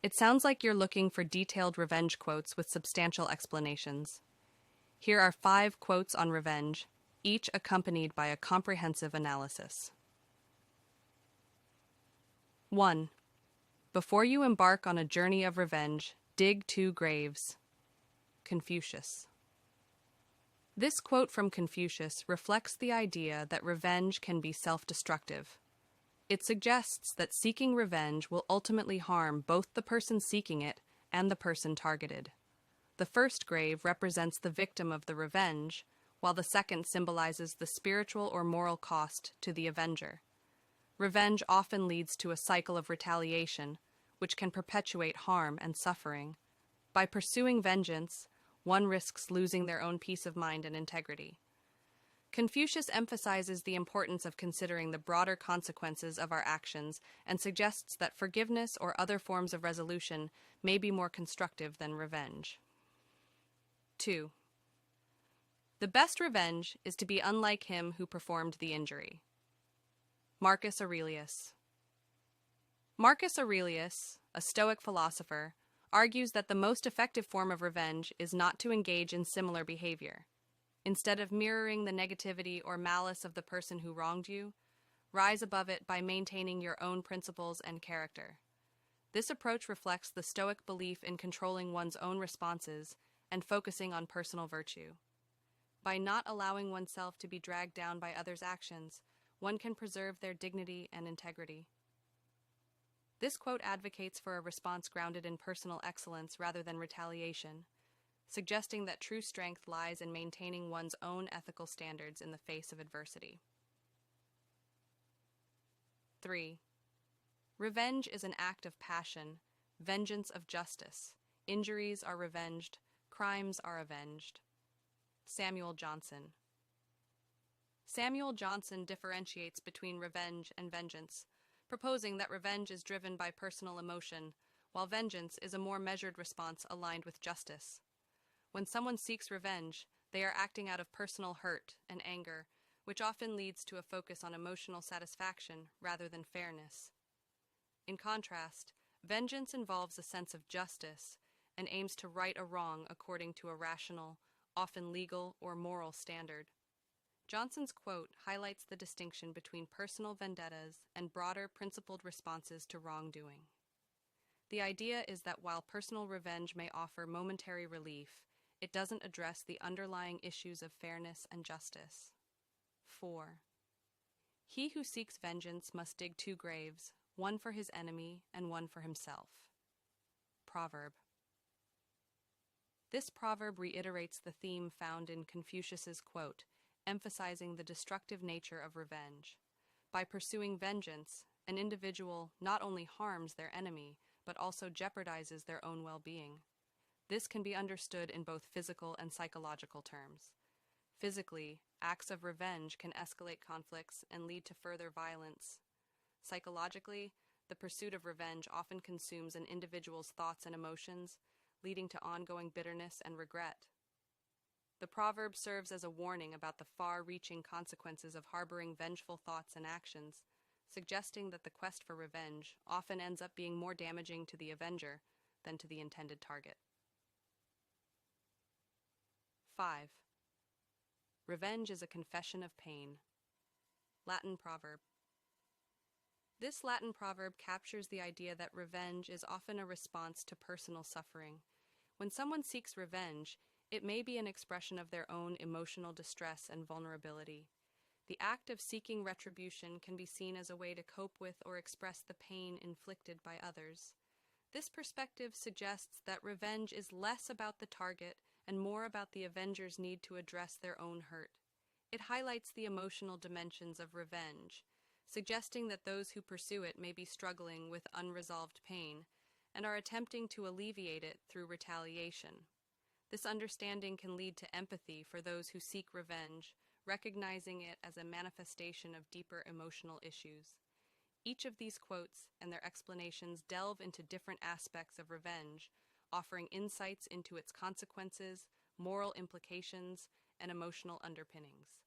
It sounds like you're looking for detailed revenge quotes with substantial explanations. Here are 5 quotes on revenge, each accompanied by a comprehensive analysis. 1. Before you embark on a journey of revenge, dig 2 graves. Confucius. This quote from Confucius reflects the idea that revenge can be self-destructive. It suggests that seeking revenge will ultimately harm both the person seeking it and the person targeted. The first grave represents the victim of the revenge, while the second symbolizes the spiritual or moral cost to the avenger. Revenge often leads to a cycle of retaliation, which can perpetuate harm and suffering. By pursuing vengeance, one risks losing their own peace of mind and integrity. Confucius emphasizes the importance of considering the broader consequences of our actions and suggests that forgiveness or other forms of resolution may be more constructive than revenge. 2. The best revenge is to be unlike him who performed the injury. Marcus Aurelius. Marcus Aurelius, a Stoic philosopher, argues that the most effective form of revenge is not to engage in similar behavior. Instead of mirroring the negativity or malice of the person who wronged you, rise above it by maintaining your own principles and character. This approach reflects the Stoic belief in controlling one's own responses and focusing on personal virtue. By not allowing oneself to be dragged down by others' actions, one can preserve their dignity and integrity. This quote advocates for a response grounded in personal excellence rather than retaliation, suggesting that true strength lies in maintaining one's own ethical standards in the face of adversity. 3. Revenge is an act of passion, vengeance of justice. Injuries are revenged, crimes are avenged. Samuel Johnson. Samuel Johnson differentiates between revenge and vengeance, proposing that revenge is driven by personal emotion, while vengeance is a more measured response aligned with justice. When someone seeks revenge, they are acting out of personal hurt and anger, which often leads to a focus on emotional satisfaction rather than fairness. In contrast, vengeance involves a sense of justice and aims to right a wrong according to a rational, often legal or moral standard. Johnson's quote highlights the distinction between personal vendettas and broader principled responses to wrongdoing. The idea is that while personal revenge may offer momentary relief, it doesn't address the underlying issues of fairness and justice. 4. He who seeks vengeance must dig 2 graves, one for his enemy and one for himself. Proverb. This proverb reiterates the theme found in Confucius's quote, emphasizing the destructive nature of revenge. By pursuing vengeance, an individual not only harms their enemy, but also jeopardizes their own well-being. This can be understood in both physical and psychological terms. Physically, acts of revenge can escalate conflicts and lead to further violence. Psychologically, the pursuit of revenge often consumes an individual's thoughts and emotions, leading to ongoing bitterness and regret. The proverb serves as a warning about the far-reaching consequences of harboring vengeful thoughts and actions, suggesting that the quest for revenge often ends up being more damaging to the avenger than to the intended target. 5. Revenge is a confession of pain. Latin proverb. This Latin proverb captures the idea that revenge is often a response to personal suffering. When someone seeks revenge, it may be an expression of their own emotional distress and vulnerability. The act of seeking retribution can be seen as a way to cope with or express the pain inflicted by others. This perspective suggests that revenge is less about the target and more about the avenger's need to address their own hurt. It highlights the emotional dimensions of revenge, suggesting that those who pursue it may be struggling with unresolved pain and are attempting to alleviate it through retaliation. This understanding can lead to empathy for those who seek revenge, recognizing it as a manifestation of deeper emotional issues. Each of these quotes and their explanations delve into different aspects of revenge, offering insights into its consequences, moral implications, and emotional underpinnings.